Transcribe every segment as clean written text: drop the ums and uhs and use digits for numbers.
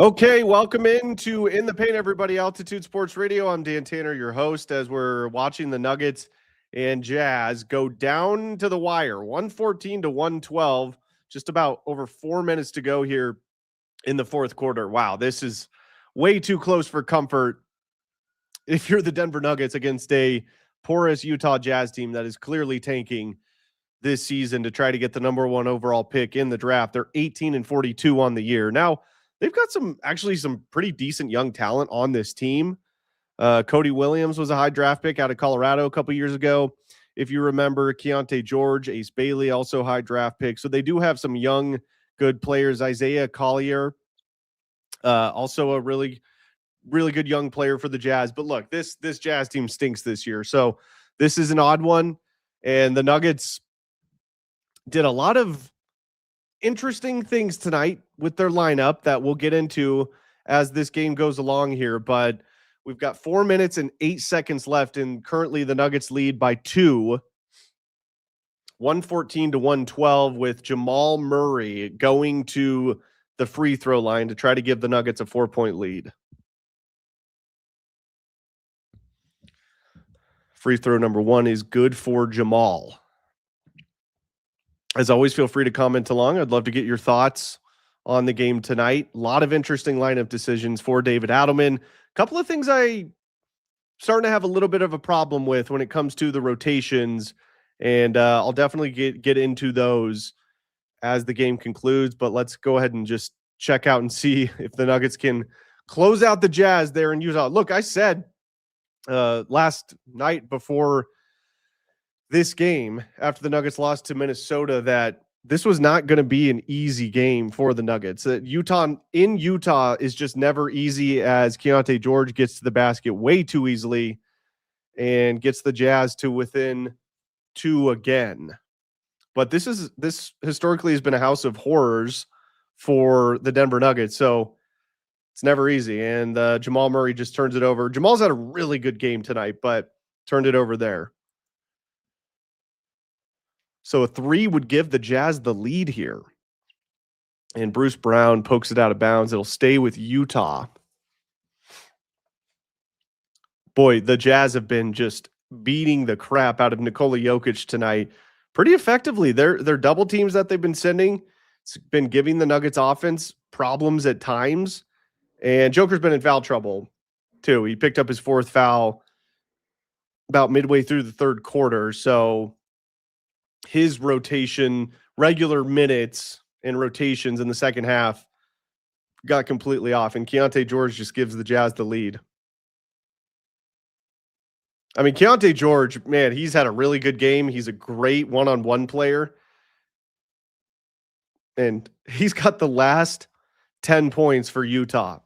Okay, welcome into In the Paint, everybody. Altitude Sports Radio. I'm Dan Tanner, your host, as we're watching the Nuggets and Jazz go down to the wire, 114 to 112, just about over 4 minutes to go here in the fourth quarter. Wow, this is way too close for comfort if you're the Denver Nuggets against a porous Utah Jazz team that is clearly tanking this season to try to get the number one overall pick in the draft. They're 18-42 on the year. Now, they've got some pretty decent young talent on this team. Cody Williams was a high draft pick out of Colorado a couple years ago. If you remember, Keontae George, Ace Bailey, also high draft pick. So they do have some young, good players. Isaiah Collier, also a really, really good young player for the Jazz. But look, this Jazz team stinks this year. So this is an odd one. And the Nuggets did a lot of interesting things tonight with their lineup that we'll get into as this game goes along here. But we've got 4 minutes and 8 seconds left, and currently the Nuggets lead by 2, 114 to 112, with Jamal Murray going to the free throw line to try to give the Nuggets a 4-point lead. Free throw number 1 is good for Jamal. As always, feel free to comment along. I'd love to get your thoughts on the game tonight. A lot of interesting lineup decisions for David Adelman. A couple of things I starting to have a little bit of a problem with when it comes to the rotations, and I'll definitely get into those as the game concludes. But let's go ahead and just check out and see if the Nuggets can close out the Jazz there in Utah. Look, I said last night before this game, after the Nuggets lost to Minnesota, that this was not going to be an easy game for the Nuggets. Utah is just never easy, as Keontae George gets to the basket way too easily and gets the Jazz to within 2 again. But this historically has been a house of horrors for the Denver Nuggets, so it's never easy. And Jamal Murray just turns it over. Jamal's had a really good game tonight, but turned it over there. So a 3 would give the Jazz the lead here. And Bruce Brown pokes it out of bounds. It'll stay with Utah. Boy, the Jazz have been just beating the crap out of Nikola Jokic tonight pretty effectively. Their double teams that they've been sending, it's been giving the Nuggets offense problems at times. And Joker's been in foul trouble too. He picked up his 4th foul about midway through the third quarter. So his regular minutes and rotations in the second half got completely off, and Keontae George just gives the Jazz the lead. I mean, Keontae George, man, he's had a really good game. He's a great one-on-one player, and he's got the last 10 points for Utah.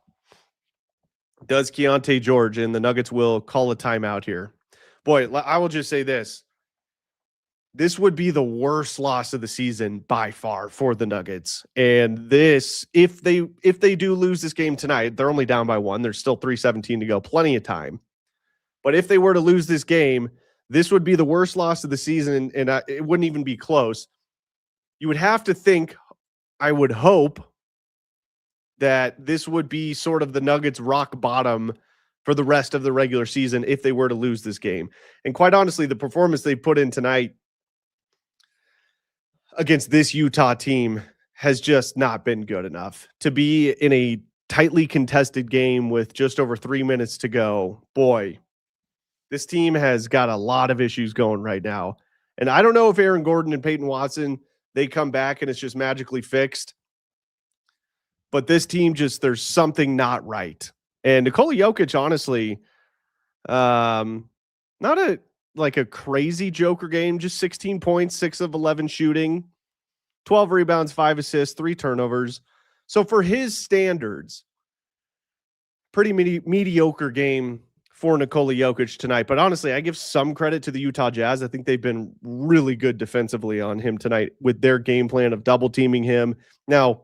Does Keontae George, and the Nuggets will call a timeout here. Boy, I will just say this. This would be the worst loss of the season by far for the Nuggets. And this, if they do lose this game tonight, they're only down by 1. There's still 3:17 to go, plenty of time. But if they were to lose this game, this would be the worst loss of the season, and it wouldn't even be close. You would have to think, I would hope, that this would be sort of the Nuggets' rock bottom for the rest of the regular season if they were to lose this game. And quite honestly, the performance they put in tonight against this Utah team has just not been good enough to be in a tightly contested game with just over 3 minutes to go. Boy, this team has got a lot of issues going right now. And I don't know if Aaron Gordon and Peyton Watson, they come back and it's just magically fixed. But this team there's something not right. And Nikola Jokic, honestly, not a crazy Joker game, just 16 points, 6 of 11 shooting, 12 rebounds, 5 assists, 3 turnovers. So for his standards, pretty mediocre game for Nikola Jokic tonight. But honestly, I give some credit to the Utah Jazz. I think they've been really good defensively on him tonight with their game plan of double teaming him. Now,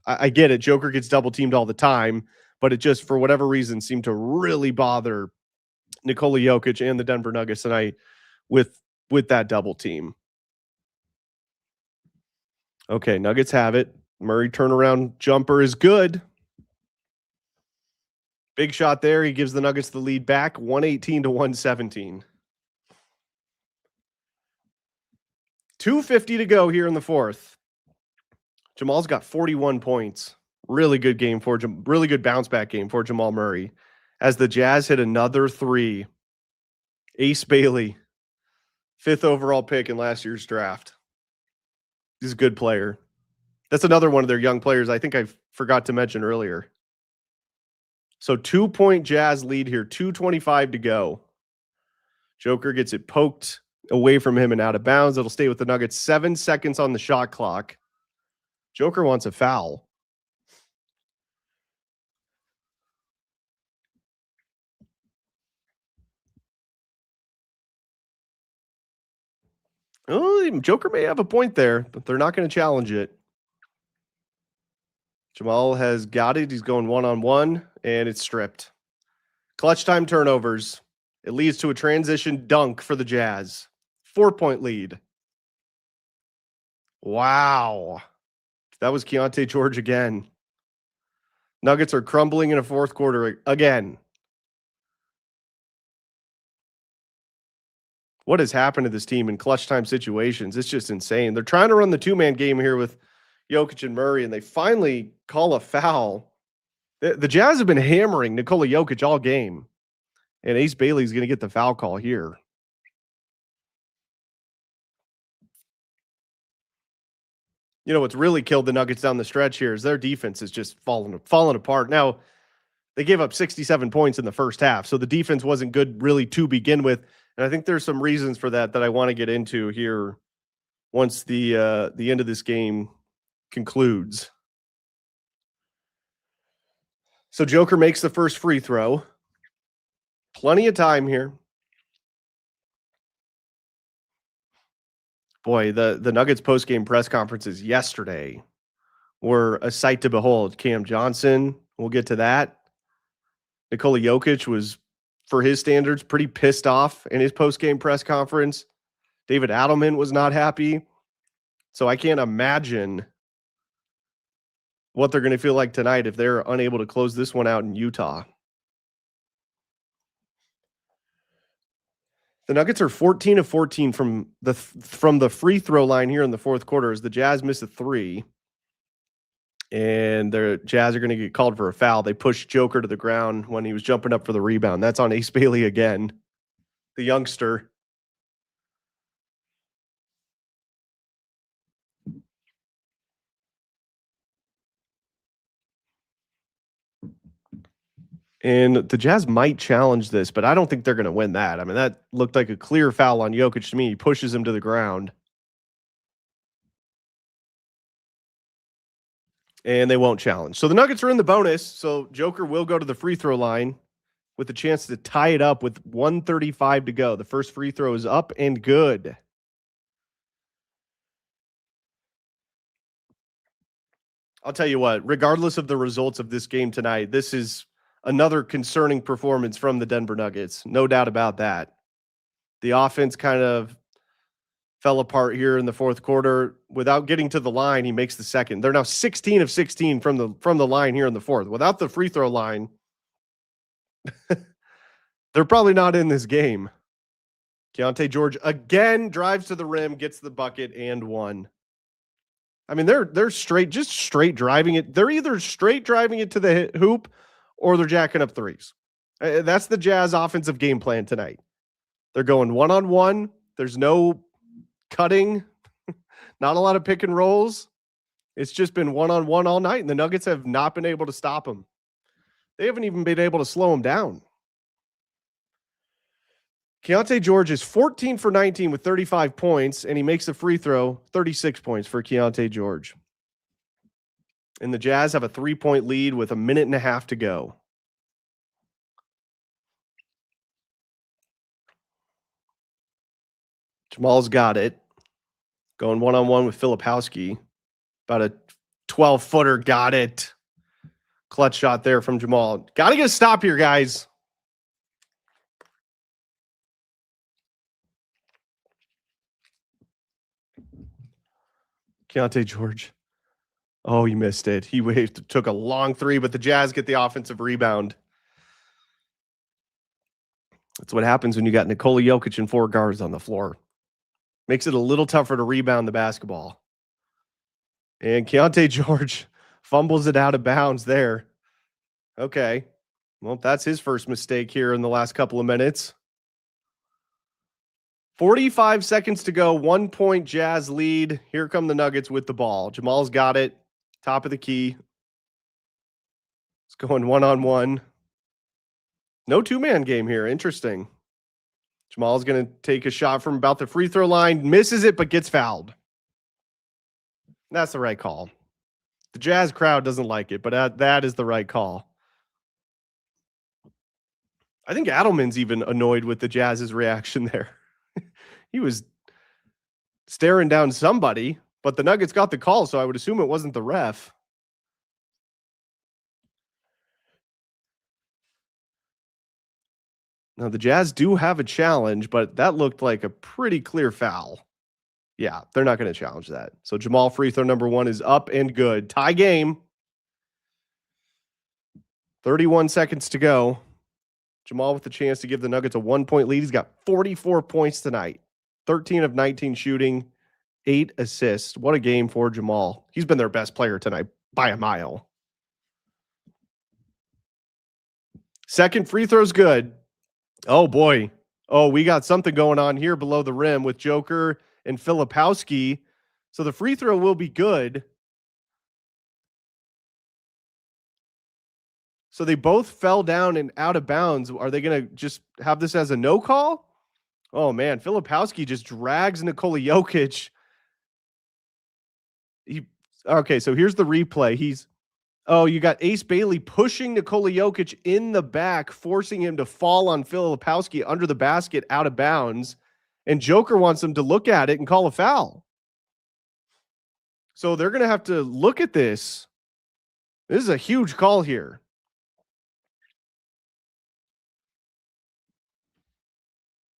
I get it. Joker gets double teamed all the time, but it just, for whatever reason, seemed to really bother Nikola Jokic and the Denver Nuggets tonight with that double team. Okay, Nuggets have it. Murray turnaround jumper is good. Big shot there. He gives the Nuggets the lead back, 118 to 117. 2:50 to go here in the fourth. Jamal's got 41 points. Really good game for really good bounce back game for Jamal Murray. As the Jazz hit another three. Ace Bailey, 5th overall pick in last year's draft. He's a good player. That's another one of their young players I think I forgot to mention earlier. So 2-point Jazz lead here, 2:25 to go. Joker gets it poked away from him and out of bounds. It'll stay with the Nuggets. 7 seconds on the shot clock. Joker wants a foul. Oh, Joker may have a point there, but they're not going to challenge it. Jamal has got it. He's going one-on-one, and it's stripped. Clutch time turnovers. It leads to a transition dunk for the Jazz. 4-point lead. Wow. That was Keontae George again. Nuggets are crumbling in a fourth quarter again. What has happened to this team in clutch time situations? It's just insane. They're trying to run the two-man game here with Jokic and Murray, and they finally call a foul. The Jazz have been hammering Nikola Jokic all game, and Ace Bailey's going to get the foul call here. You know what's really killed the Nuggets down the stretch here is their defense is just falling apart. Now, they gave up 67 points in the first half, so the defense wasn't good really to begin with. And I think there's some reasons for that I want to get into here once the end of this game concludes. So Joker makes the first free throw. Plenty of time here. Boy, the Nuggets post-game press conferences yesterday were a sight to behold. Cam Johnson, we'll get to that. Nikola Jokic was, for his standards, pretty pissed off in his post-game press conference. David Adelman was not happy. So I can't imagine what they're going to feel like tonight if they're unable to close this one out in Utah. The Nuggets are 14 of 14 from the free throw line here in the fourth quarter as the Jazz miss a three. And the Jazz are going to get called for a foul. They pushed Joker to the ground when he was jumping up for the rebound. That's on Ace Bailey again, the youngster. And the Jazz might challenge this, but I don't think they're going to win that. I mean, that looked like a clear foul on Jokic to me. He pushes him to the ground. And they won't challenge. So the Nuggets are in the bonus. So Joker will go to the free throw line with a chance to tie it up with 1:35 to go. The first free throw is up and good. I'll tell you what, regardless of the results of this game tonight, this is another concerning performance from the Denver Nuggets. No doubt about that. The offense kind of fell apart here in the fourth quarter. Without getting to the line, he makes the second. They're now 16 of 16 from the line here in the fourth. Without the free throw line, they're probably not in this game. Keontae George again drives to the rim, gets the bucket, and one. I mean, they're straight driving it. They're either straight driving it to the hoop or they're jacking up threes. That's the Jazz offensive game plan tonight. They're going one-on-one. There's no cutting, not a lot of pick and rolls. It's just been one-on-one all night, and the Nuggets have not been able to stop them. They haven't even been able to slow them down. Keontae George is 14 for 19 with 35 points, and he makes a free throw, 36 points for Keontae George. And the Jazz have a 3-point lead with a minute and a half to go. Jamal's got it. Going one-on-one with Filipowski. About a 12-footer. Got it. Clutch shot there from Jamal. Got to get a stop here, guys. Keontae George. Oh, he missed it. He took a long three, but the Jazz get the offensive rebound. That's what happens when you got Nikola Jokic and 4 guards on the floor. Makes it a little tougher to rebound the basketball. And Keontae George fumbles it out of bounds there. Okay. Well, that's his first mistake here in the last couple of minutes. 45 seconds to go. 1 point Jazz lead. Here come the Nuggets with the ball. Jamal's got it. Top of the key. It's going 1-on-1. No 2-man game here. Interesting. Jamal's going to take a shot from about the free throw line. Misses it, but gets fouled. That's the right call. The Jazz crowd doesn't like it, but that is the right call. I think Adelman's even annoyed with the Jazz's reaction there. He was staring down somebody, but the Nuggets got the call, so I would assume it wasn't the ref. Now, the Jazz do have a challenge, but that looked like a pretty clear foul. Yeah, they're not going to challenge that. So Jamal free throw number 1 is up and good. Tie game. 31 seconds to go. Jamal with the chance to give the Nuggets a 1-point lead. He's got 44 points tonight. 13 of 19 shooting, 8 assists. What a game for Jamal. He's been their best player tonight by a mile. Second free throw's good. Oh, boy. Oh, we got something going on here below the rim with Joker and Filipowski. So the free throw will be good. So they both fell down and out of bounds. Are they going to just have this as a no call? Oh, man. Filipowski just drags Nikola Jokic. Okay, so here's the replay. You got Ace Bailey pushing Nikola Jokic in the back, forcing him to fall on Filipowski under the basket out of bounds. And Joker wants him to look at it and call a foul. So they're going to have to look at this. This is a huge call here.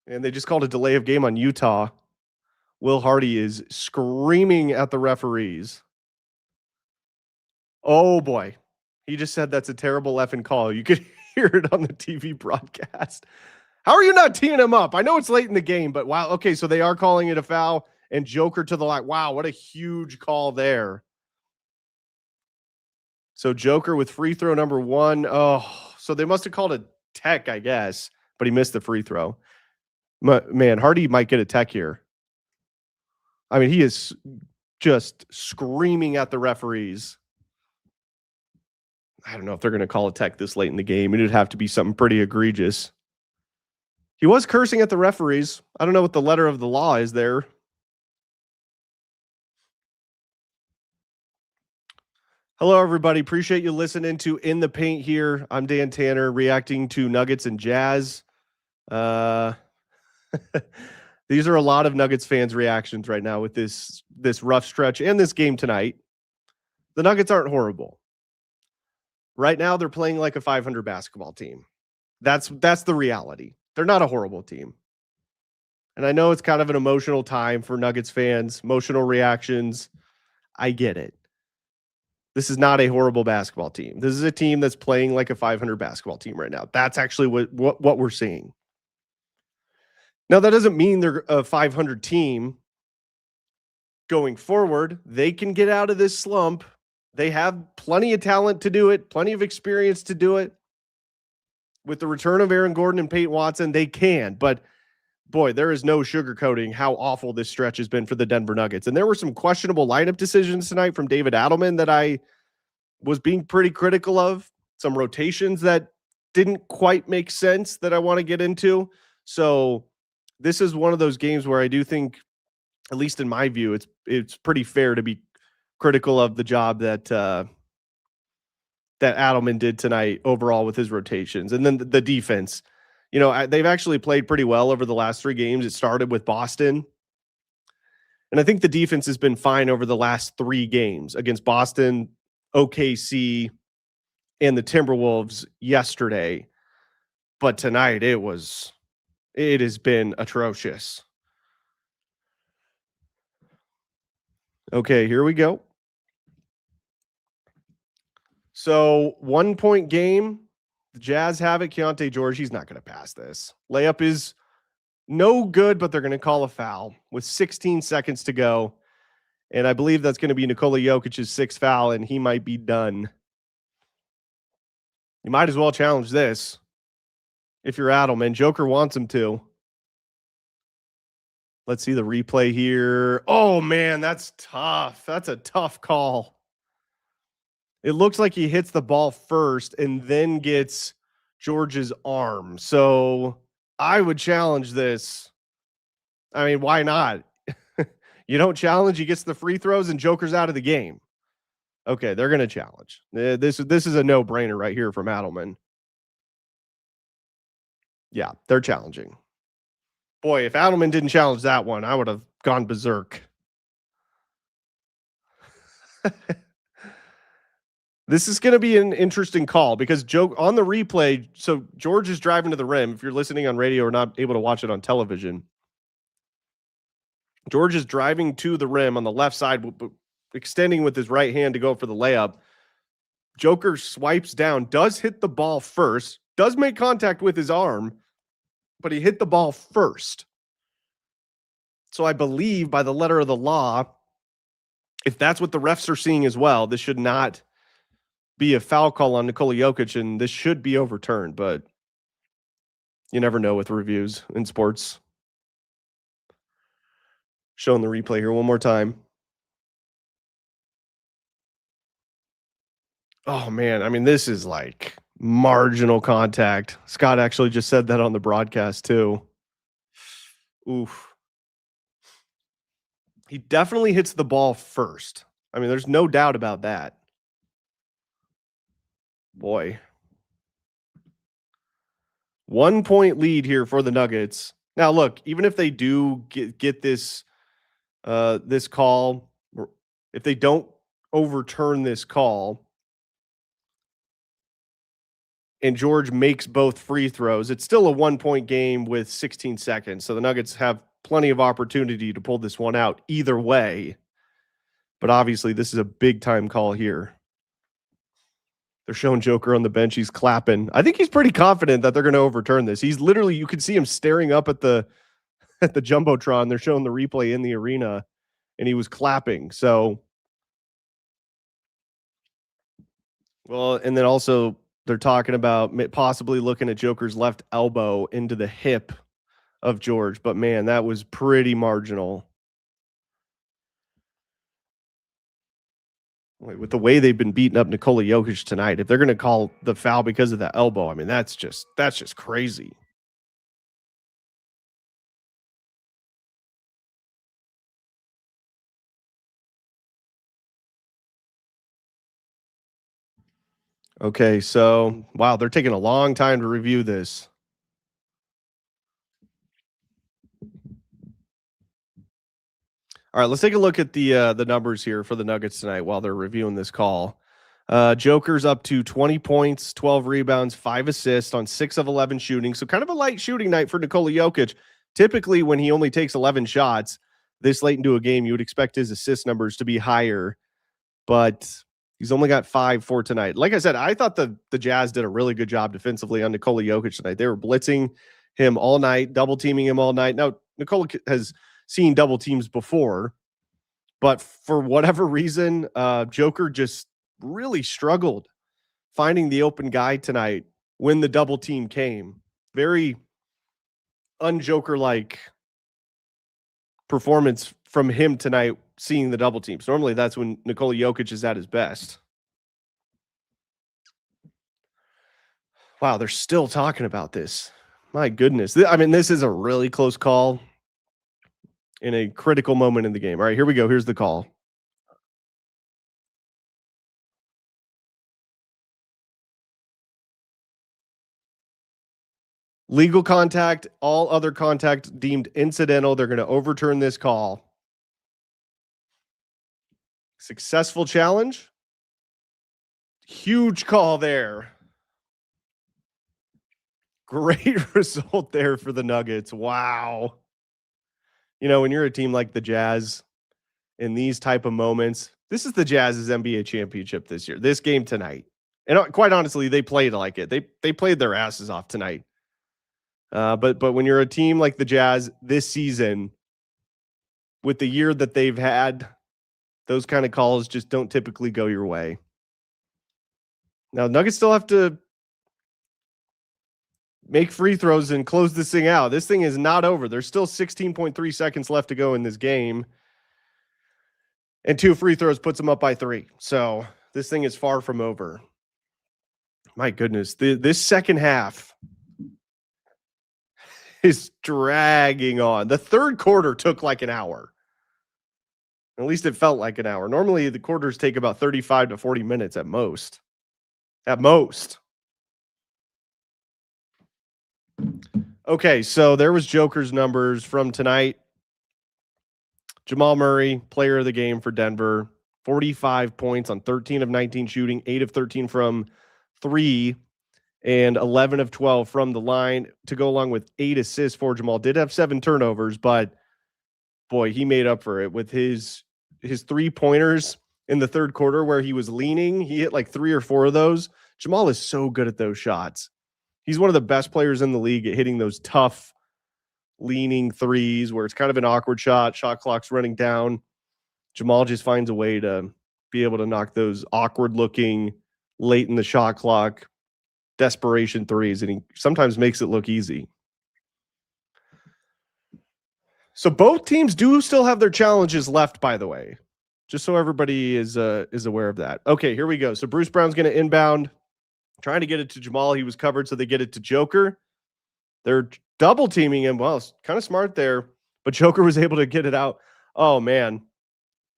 And they just called a delay of game on Utah. Will Hardy is screaming at the referees. Oh, boy. He just said that's a terrible effing call. You could hear it on the TV broadcast. How are you not teeing him up? I know it's late in the game, but wow. Okay, so they are calling it a foul and Joker to the line. Wow, what a huge call there. So Joker with free throw number 1. Oh, so they must have called a tech, I guess, but he missed the free throw. Man, Hardy might get a tech here. I mean, he is just screaming at the referees. I don't know if they're going to call a tech this late in the game. It'd have to be something pretty egregious. He was cursing at the referees. I don't know what the letter of the law is there. Hello, everybody. Appreciate you listening to In the Paint here. I'm Dan Tanner, reacting to Nuggets and Jazz. These are a lot of Nuggets fans' reactions right now with this rough stretch and this game tonight. The Nuggets aren't horrible. Right now, they're playing like a 500 basketball team. That's the reality. They're not a horrible team. And I know it's kind of an emotional time for Nuggets fans, emotional reactions. I get it. This is not a horrible basketball team. This is a team that's playing like a 500 basketball team right now. That's actually what we're seeing. Now, that doesn't mean they're a 500 team going forward. They can get out of this slump. They have plenty of talent to do it, plenty of experience to do it. With the return of Aaron Gordon and Peyton Watson, they can. But, boy, there is no sugarcoating how awful this stretch has been for the Denver Nuggets. And there were some questionable lineup decisions tonight from David Adelman that I was being pretty critical of. Some rotations that didn't quite make sense that I want to get into. So this is one of those games where I do think, at least in my view, it's pretty fair to be critical of the job that Adelman did tonight overall with his rotations. And then the defense, they've actually played pretty well over the last 3 games. It started with Boston. And I think the defense has been fine over the last 3 games against Boston, OKC, and the Timberwolves yesterday. But tonight it has been atrocious. Okay, here we go. So 1-point game. The Jazz have it. Keontae George, he's not going to pass this. Layup is no good, but they're going to call a foul with 16 seconds to go. And I believe that's going to be Nikola Jokic's sixth foul, and he might be done. You might as well challenge this if you're Adelman. Joker wants him to. Let's see the replay here. Oh, man, that's tough. That's a tough call. It looks like he hits the ball first and then gets George's arm. So I would challenge this. I mean, why not? You don't challenge, he gets the free throws, and Joker's out of the game. Okay, they're going to challenge. This is a no-brainer right here from Adelman. Yeah, they're challenging. Boy, if Adelman didn't challenge that one, I would have gone berserk. This is going to be an interesting call because on the replay, so George is driving to the rim. If you're listening on radio or not able to watch it on television, George is driving to the rim on the left side, extending with his right hand to go for the layup. Joker swipes down, does hit the ball first, does make contact with his arm, but he hit the ball first. So I believe by the letter of the law, if that's what the refs are seeing as well, this should not be a foul call on Nikola Jokic, and this should be overturned, but you never know with reviews in sports. Showing the replay here one more time. Oh, man. I mean, this is like marginal contact. Scott actually just said that on the broadcast too. Oof. He definitely hits the ball first. I mean, there's no doubt about that. Boy. 1 point lead here for the Nuggets. Now, look, even if they do get this this call, if they don't overturn this call and George makes both free throws, it's still a 1 point game with 16 seconds. So the Nuggets have plenty of opportunity to pull this one out either way. But obviously, this is a big time call here. They're showing Joker on the bench. He's clapping. I think he's pretty confident that they're going to overturn this. He's literally, you can see him staring up at the Jumbotron. They're showing the replay in the arena, and he was clapping. So, well, and then also they're talking about possibly looking at Joker's left elbow into the hip of George. But man, that was pretty marginal. With the way they've been beating up Nikola Jokic tonight, if they're going to call the foul because of the elbow, I mean, that's just crazy. Okay, so wow, they're taking a long time to review this. All right, let's take a look at the numbers here for the Nuggets tonight while they're reviewing this call. Joker's up to 20 points, 12 rebounds, 5 assists on 6 of 11 shooting. So kind of a light shooting night for Nikola Jokic. Typically, when he only takes 11 shots this late into a game, you would expect his assist numbers to be higher, but he's only got 5 for tonight. Like I said, I thought the Jazz did a really good job defensively on Nikola Jokic tonight. They were blitzing him all night, double teaming him all night. Now, Nikola has seen double teams before, but for whatever reason, Joker just really struggled finding the open guy tonight when the double team came. Very un-Joker-like performance from him tonight, seeing the double teams. Normally, that's when Nikola Jokic is at his best. Wow, they're still talking about this. My goodness. I mean, this is a really close call in a critical moment in the game. All right, here we go. Here's the call. Legal contact, all other contact deemed incidental. They're going to overturn this call. Successful challenge. Huge call there. Great result there for the Nuggets. Wow. You know, when you're a team like the Jazz in these type of moments, this is the Jazz's NBA championship this year, this game tonight. And quite honestly, they played like it. They played their asses off tonight. But when you're a team like the Jazz this season, with the year that they've had, those kind of calls just don't typically go your way. Now, Nuggets still have to make free throws and close this thing out. This thing is not over. There's still 16.3 seconds left to go in this game. And 2 free throws puts them up by 3. So this thing is far from over. My goodness. This second half is dragging on. The third quarter took like an hour. At least it felt like an hour. Normally, the quarters take about 35 to 40 minutes at most. At most. Okay, so there was Joker's numbers from tonight. Jamal Murray, player of the game for Denver. 45 points on 13 of 19 shooting, 8 of 13 from 3, and 11 of 12 from the line to go along with 8 assists for Jamal. Did have 7 turnovers, but boy, he made up for it with his 3-pointers in the third quarter where he was leaning. He hit like 3 or 4 of those. Jamal is so good at those shots. He's one of the best players in the league at hitting those tough leaning threes where it's kind of an awkward shot clock's running down. Jamal just finds a way to be able to knock those awkward looking late in the shot clock desperation threes, and he sometimes makes it look easy. So both teams do still have their challenges left, by the way, just so everybody is aware of that. Okay, here we go. So Bruce Brown's going to inbound, trying to get it to Jamal. He was covered, so they get it to Joker. They're double teaming him. Well, it's kind of smart there, but Joker was able to get it out. Oh, man.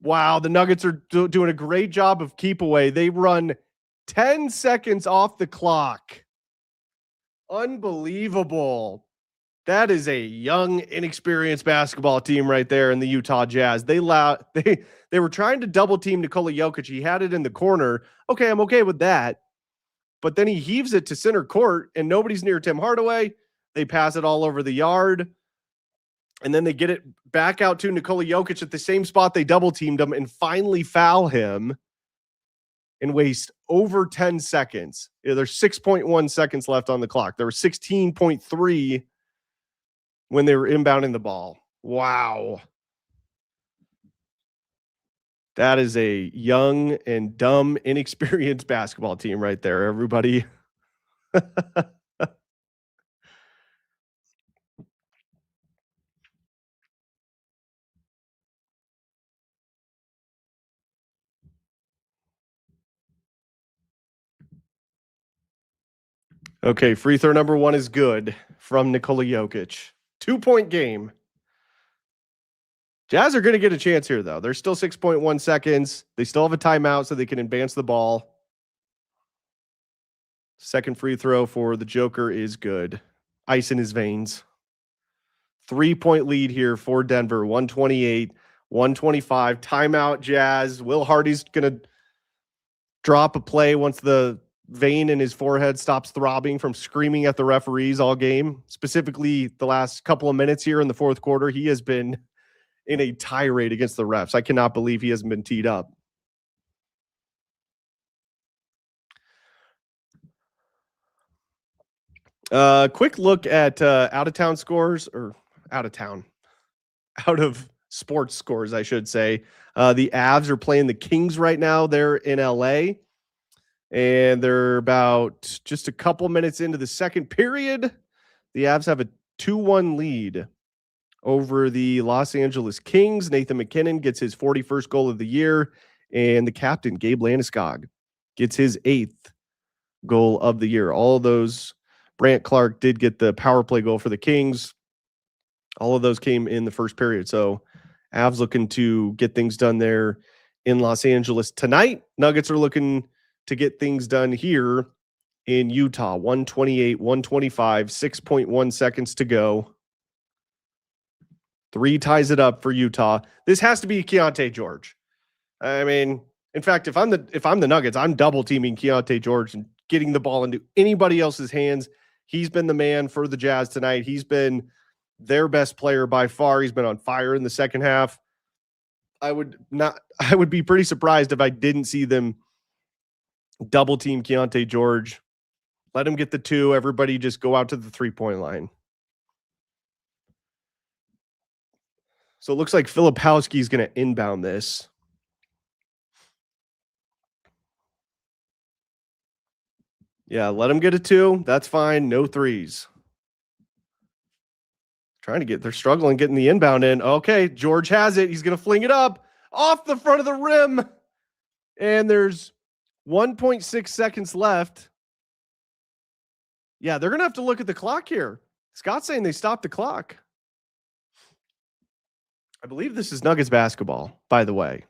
Wow, the Nuggets are doing a great job of keep away. They run 10 seconds off the clock. Unbelievable. That is a young, inexperienced basketball team right there in the Utah Jazz. They were trying to double team Nikola Jokic. He had it in the corner. Okay, I'm okay with that. But then he heaves it to center court, and nobody's near Tim Hardaway. They pass it all over the yard. And then they get it back out to Nikola Jokic at the same spot they double teamed him and finally foul him and waste over 10 seconds. There's 6.1 seconds left on the clock. There were 16.3 when they were inbounding the ball. Wow. That is a young and dumb, inexperienced basketball team right there, everybody. Okay, free throw number 1 is good from Nikola Jokic. 2-point game. Jazz are going to get a chance here, though. There's still 6.1 seconds. They still have a timeout so they can advance the ball. Second free throw for the Joker is good. Ice in his veins. 3-point lead here for Denver. 128, 125. Timeout, Jazz. Will Hardy's going to drop a play once the vein in his forehead stops throbbing from screaming at the referees all game. Specifically, the last couple of minutes here in the fourth quarter, he has been in a tirade against the refs. I cannot believe he hasn't been teed up. Quick look at out of sports scores, I should say. The Avs are playing the Kings right now. They're in LA, and they're about just a couple minutes into the second period. The Avs have a 2-1 lead over the Los Angeles Kings. Nathan McKinnon gets his 41st goal of the year, and the captain, Gabe Landeskog, gets his 8th goal of the year. All of those, Brant Clark did get the power play goal for the Kings. All of those came in the first period. So Avs looking to get things done there in Los Angeles tonight. Nuggets are looking to get things done here in Utah. 128, 125, 6.1 seconds to go. 3 ties it up for Utah. This has to be Keontae George. I mean, in fact, if I'm the Nuggets, I'm double teaming Keontae George and getting the ball into anybody else's hands. He's been the man for the Jazz tonight. He's been their best player by far. He's been on fire in the second half. I would be pretty surprised if I didn't see them double team Keontae George. Let him get the 2. Everybody just go out to the 3-point line. So it looks like Filipowski is going to inbound this. Yeah, let him get a 2. That's fine. No threes. They're struggling getting the inbound in. Okay, George has it. He's going to fling it up off the front of the rim. And there's 1.6 seconds left. Yeah, they're going to have to look at the clock here. Scott's saying they stopped the clock. I believe this is Nuggets basketball, by the way.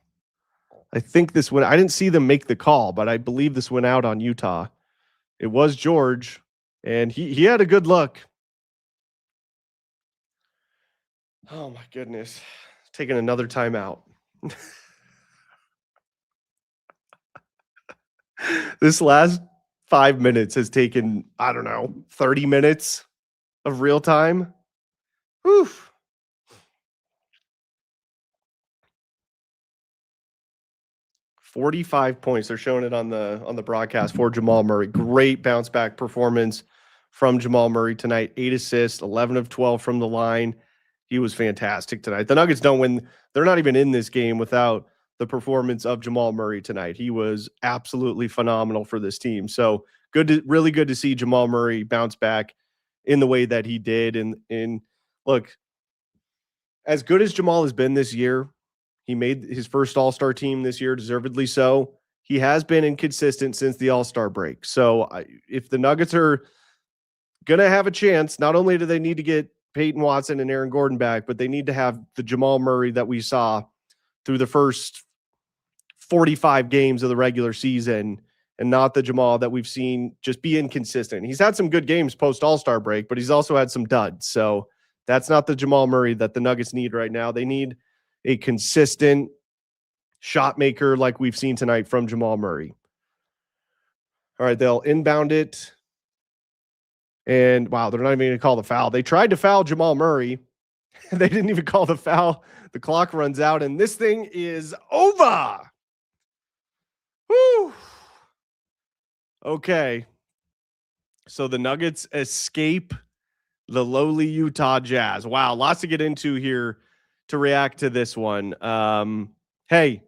I think this went, I didn't see them make the call, but I believe this went out on Utah. It was George, and he had a good look. Oh my goodness. Taking another timeout. This last 5 minutes has taken, 30 minutes of real time. Whew. 45 points. They're showing it on the broadcast for Jamal Murray. Great bounce back performance from Jamal Murray tonight. 8 assists, 11 of 12 from the line. He was fantastic tonight. The Nuggets don't win. They're not even in this game without the performance of Jamal Murray tonight. He was absolutely phenomenal for this team. So really good to see Jamal Murray bounce back in the way that he did. And look, as good as Jamal has been this year, he made his first All-Star team this year, deservedly so. He has been inconsistent since the All-Star break. So if the Nuggets are going to have a chance, not only do they need to get Peyton Watson and Aaron Gordon back, but they need to have the Jamal Murray that we saw through the first 45 games of the regular season, and not the Jamal that we've seen just be inconsistent. He's had some good games post All-Star break, but he's also had some duds. So that's not the Jamal Murray that the Nuggets need right now. They need a consistent shot maker like we've seen tonight from Jamal Murray. All right, they'll inbound it. And wow, they're not even going to call the foul. They tried to foul Jamal Murray. They didn't even call the foul. The clock runs out, and this thing is over. Woo. Okay. So the Nuggets escape the lowly Utah Jazz. Wow, lots to get into here to react to this one. Hey,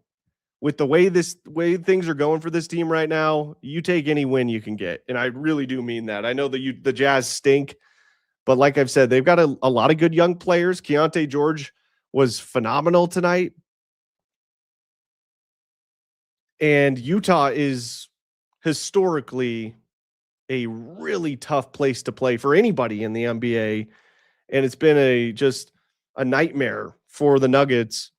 with the way things are going for this team right now, you take any win you can get. And I really do mean that. I know the Jazz stink, but like I've said, they've got a lot of good young players. Keontae George was phenomenal tonight. And Utah is historically a really tough place to play for anybody in the NBA. And it's been just a nightmare for the Nuggets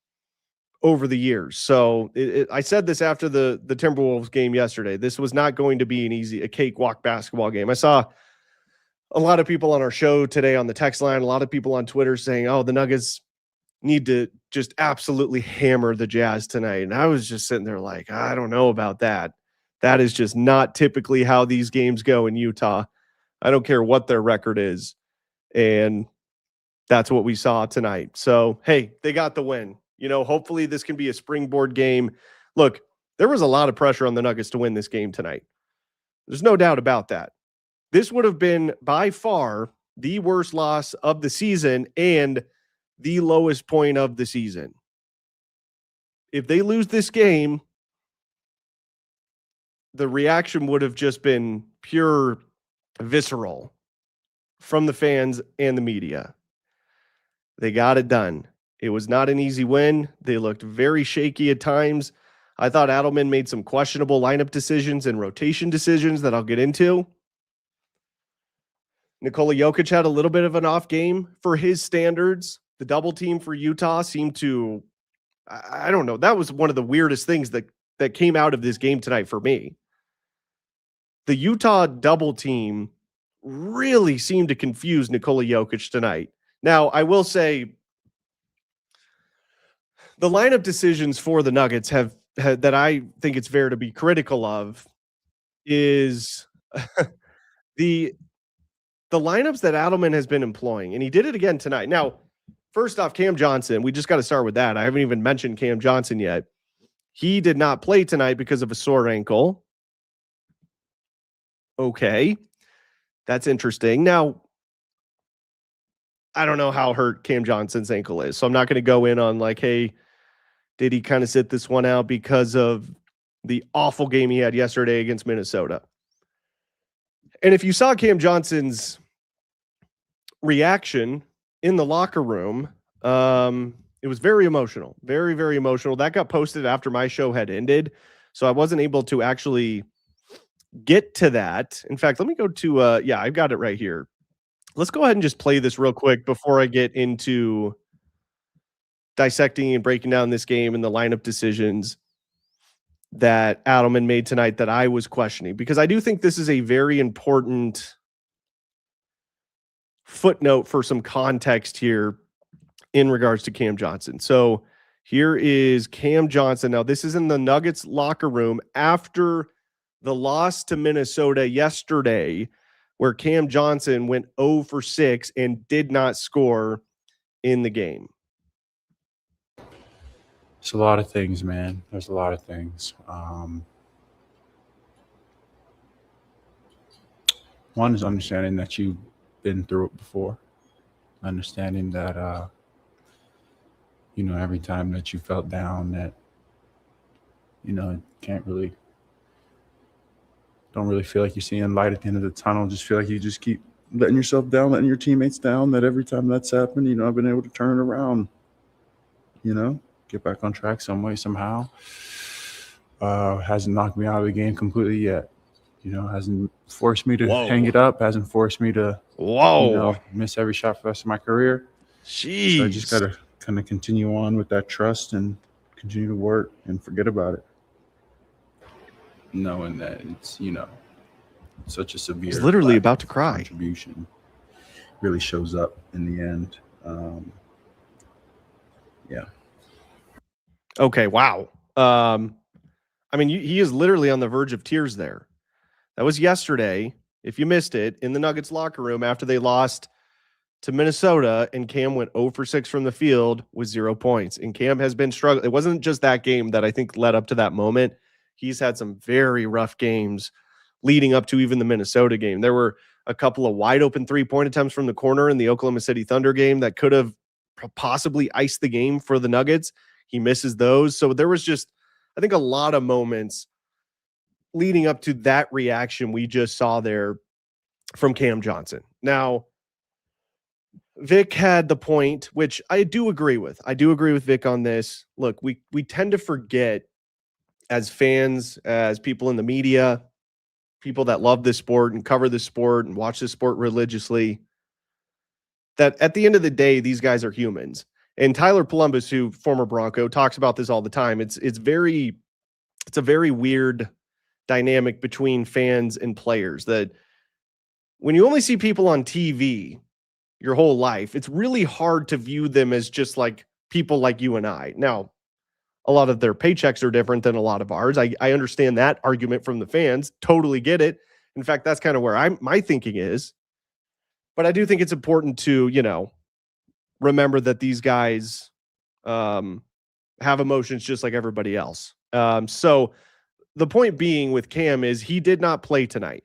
over the years. So I said this after the Timberwolves game yesterday. This was not going to be a cakewalk basketball game. I saw a lot of people on our show today on the text line, a lot of people on Twitter saying, oh, the Nuggets need to just absolutely hammer the Jazz tonight. And I was just sitting there like, I don't know about that. That is just not typically how these games go in Utah. I don't care what their record is. And that's what we saw tonight. So, hey, they got the win. Hopefully this can be a springboard game. Look, there was a lot of pressure on the Nuggets to win this game tonight. There's no doubt about that. This would have been by far the worst loss of the season and the lowest point of the season. If they lose this game, the reaction would have just been pure visceral from the fans and the media. They got it done. It was not an easy win. They looked very shaky at times. I thought Adelman made some questionable lineup decisions and rotation decisions that I'll get into. Nikola Jokic had a little bit of an off game for his standards. The double team for Utah seemed to, I don't know, that was one of the weirdest things that came out of this game tonight for me. The Utah double team really seemed to confuse Nikola Jokic tonight. Now, I will say the lineup decisions for the Nuggets have that I think it's fair to be critical of is the lineups that Adelman has been employing, and he did it again tonight. Now, first off, Cam Johnson, we just got to start with that. I haven't even mentioned Cam Johnson yet. He did not play tonight because of a sore ankle. Okay, that's interesting. Now, I don't know how hurt Cam Johnson's ankle is, so I'm not going to go in on like, hey, did he kind of sit this one out because of the awful game he had yesterday against Minnesota? And if you saw Cam Johnson's reaction in the locker room, it was very emotional, very, very emotional. That got posted after my show had ended, so I wasn't able to actually get to that. In fact, let me go to I've got it right here. Let's go ahead and just play this real quick before I get into dissecting and breaking down this game and the lineup decisions that Adelman made tonight that I was questioning, because I do think this is a very important footnote for some context here in regards to Cam Johnson. So here is Cam Johnson. Now, this is in the Nuggets locker room after the loss to Minnesota yesterday, where Cam Johnson went 0 for 6 and did not score in the game. It's a lot of things, man. There's a lot of things. One is understanding that you've been through it before. Understanding that, every time that you felt down, that, don't really feel like you're seeing light at the end of the tunnel. Just feel like you just keep letting yourself down, letting your teammates down, that every time that's happened, I've been able to turn it around, get back on track some way, somehow. Hasn't knocked me out of the game completely yet. Hasn't forced me to hang it up, hasn't forced me to miss every shot for the rest of my career. Jeez. So I just got to kind of continue on with that trust and continue to work and forget about it. Knowing that it's, such a severe. He's literally about to cry. Contribution really shows up in the end. Yeah. Okay, wow. He is literally on the verge of tears there. That was yesterday. If you missed it, in the Nuggets locker room after they lost to Minnesota, and Cam went 0 for 6 from the field with 0 points. And Cam has been struggling. It wasn't just that game that I think led up to that moment. He's had some very rough games leading up to even the Minnesota game. There were a couple of wide open 3-point attempts from the corner in the Oklahoma City Thunder game that could have possibly iced the game for the Nuggets. He misses those. So there was just, I think, a lot of moments leading up to that reaction we just saw there from Cam Johnson. Now, Vic had the point, which I do agree with. I do agree with Vic on this. Look, we tend to forget as fans, as people in the media, people that love this sport and cover this sport and watch this sport religiously, that at the end of the day, these guys are humans. And Tyler Columbus, who former Bronco, talks about this all the time. It's a very weird dynamic between fans and players, that when you only see people on TV your whole life, it's really hard to view them as just like people like you and I. Now, a lot of their paychecks are different than a lot of ours. I understand that argument from the fans. Totally get it. In fact, that's kind of where my thinking is. But I do think it's important to, remember that these guys have emotions just like everybody else. So the point being with Cam is he did not play tonight.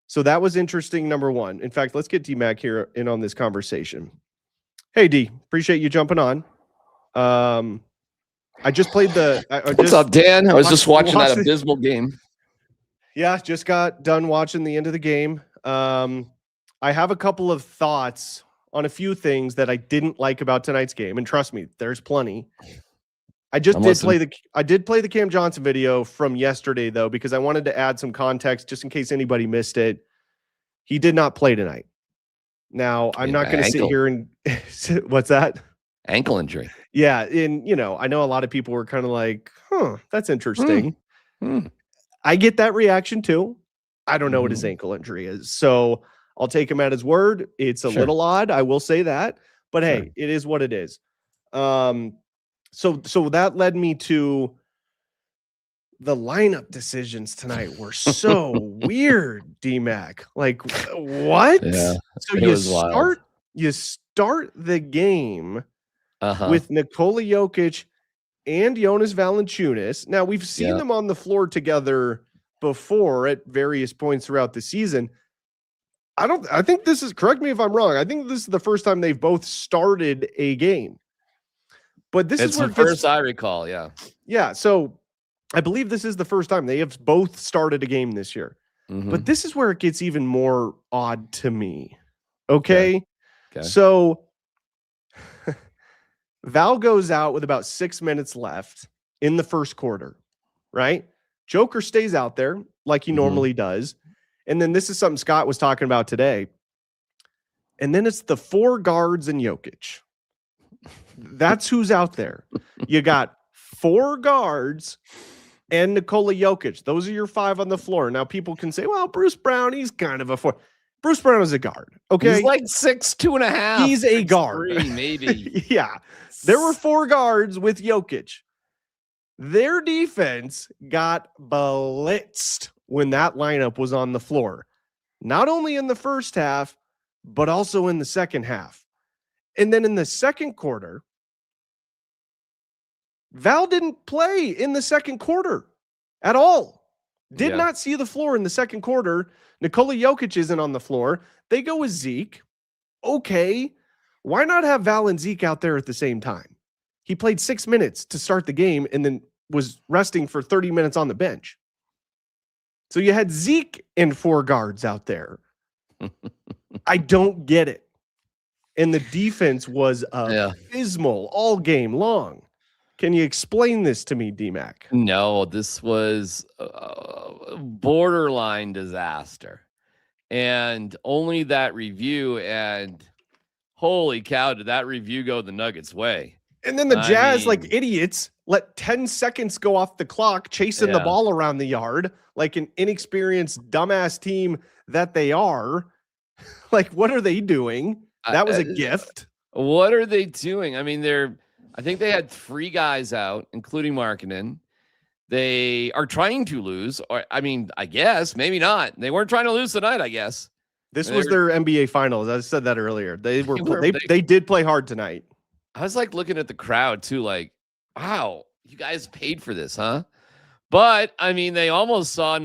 So that was interesting, number one. In fact, let's get D-Mac here in on this conversation. Hey, D, appreciate you jumping on. I just played What's up, Dan? I was just watching that abysmal game. Yeah, just got done watching the end of the game. I have a couple of thoughts on a few things that I didn't like about tonight's game, and trust me, there's plenty. I did play the Cam Johnson video from yesterday, though, because I wanted to add some context just in case anybody missed it. He did not play tonight. Now, I'm not going to sit here and what's that? Ankle injury. Yeah, and I know a lot of people were kind of like, that's interesting. I get that reaction too. I don't know what his ankle injury is, so I'll take him at his word. It's a little odd, I will say that, but hey, it is what it is. So that led me to the lineup decisions tonight were so weird, D-Mac. Like, what? Yeah, so you start the game with Nikola Jokic and Jonas Valanciunas. Now, we've seen them on the floor together before at various points throughout the season. I think this is, correct me if I'm wrong, I think this is the first time they've both started a game. But this It's is where the first I recall, yeah. Yeah, so I believe this is the first time they have both started a game this year. But this is where it gets even more odd to me. Okay? So Val goes out with about 6 minutes left in the first quarter, right? Joker stays out there like he normally does. And then this is something Scott was talking about today. And then it's the 4 guards and Jokic. That's who's out there. You got 4 guards and Nikola Jokic. Those are your 5 on the floor. Now people can say, well, Bruce Brown, he's kind of a 4. Bruce Brown is a guard. Okay. He's like 6'2.5". He's a guard. 6'3", maybe. Yeah. There were 4 guards with Jokic. Their defense got blitzed when that lineup was on the floor. Not only in the first half, but also in the second half. And then in the second quarter, Val didn't play in the second quarter at all. Did not see the floor in the second quarter. Nikola Jokic isn't on the floor. They go with Zeke. Okay. Why not have Val and Zeke out there at the same time? He played 6 minutes to start the game and then was resting for 30 minutes on the bench. So you had Zeke and 4 guards out there. I don't get it. And the defense was abysmal all game long. Can you explain this to me, D-Mac? No, this was a borderline disaster. And only that review, and holy cow, did that review go the Nuggets' way. And then the Jazz, like idiots, let 10 seconds go off the clock, chasing the ball around the yard like an inexperienced, dumbass team that they are. Like, what are they doing? That was a gift. What are they doing? I mean, I think they had 3 guys out, including Markkanen. They are trying to lose. Or, I mean, I guess, maybe not. They weren't trying to lose tonight, I guess. This was their NBA finals. I said that earlier. They did play hard tonight. I was like looking at the crowd too, like, wow, you guys paid for this, huh? But I mean, they almost saw,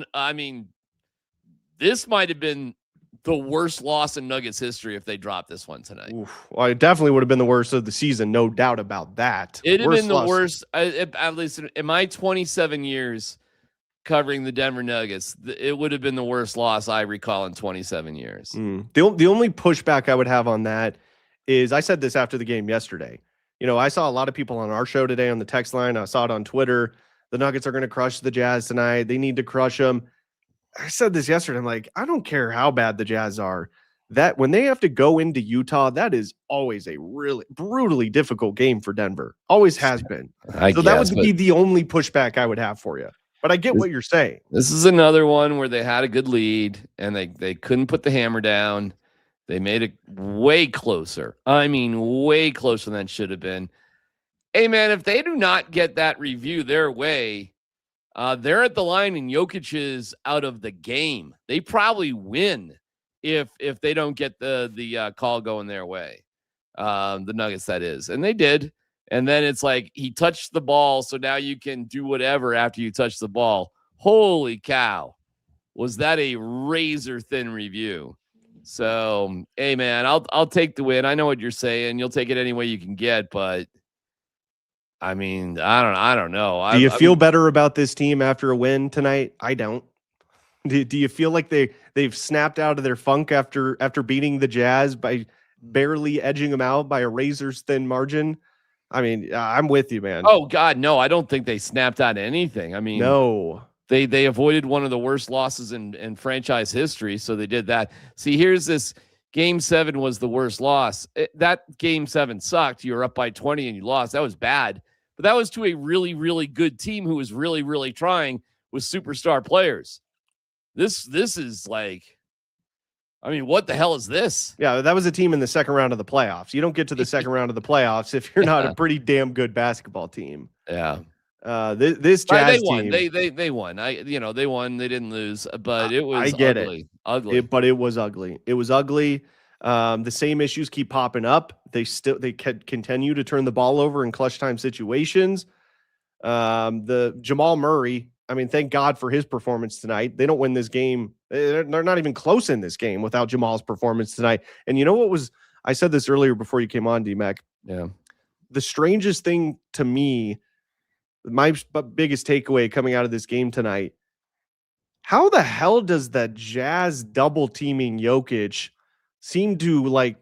this might have been the worst loss in Nuggets history if they dropped this one tonight. Oof. Well, it definitely would have been the worst of the season, no doubt about that. It'd have been the worst, at least in my 27 years covering the Denver Nuggets. It would have been the worst loss I recall in 27 years. The only pushback I would have on that is, I said this after the game yesterday. You know, I saw a lot of people on our show today on the text line. I saw it on Twitter. The Nuggets are going to crush the Jazz tonight. They need to crush them. I said this yesterday. I'm like, I don't care how bad the Jazz are. That when they have to go into Utah, that is always a really brutally difficult game for Denver. Always has been. That would be the only pushback I would have for you. But I get what you're saying. This is another one where they had a good lead and they couldn't put the hammer down. They made it way closer. I mean, way closer than it should have been. Hey, man, if they do not get that review their way, they're at the line and Jokic is out of the game. They probably win if they don't get the call going their way. The Nuggets, that is. And they did. And then it's like he touched the ball, so now you can do whatever after you touch the ball. Holy cow. Was that a razor-thin review? So, hey, man, I'll take the win. I know what you're saying. You'll take it any way you can get, but I mean, I don't know. Do you feel better about this team after a win tonight? I don't. Do you feel like they've snapped out of their funk after beating the Jazz by barely edging them out by a razor's thin margin? I mean, I'm with you, man. Oh God, no, I don't think they snapped out of anything. I mean, no. They avoided one of the worst losses in franchise history, so they did that. See, here's this. Game 7 was the worst loss. That Game 7 sucked. You were up by 20 and you lost. That was bad. But that was to a really, really good team who was really, really trying with superstar players. This is like, I mean, what the hell is this? Yeah, that was a team in the second round of the playoffs. You don't get to the second round of the playoffs if you're not a pretty damn good basketball team. Yeah. This Jazz team, they won. They won. They didn't lose, but it was ugly. But it was ugly. It was ugly. The same issues keep popping up. They continue to turn the ball over in clutch time situations. The Jamal Murray, I mean, thank God for his performance tonight. They don't win this game. They're not even close in this game without Jamal's performance tonight. And you know what was, I said this earlier before you came on, D-Mac. Yeah. The strangest thing to me, my biggest takeaway coming out of this game tonight, how the hell does that Jazz double teaming Jokic seem to like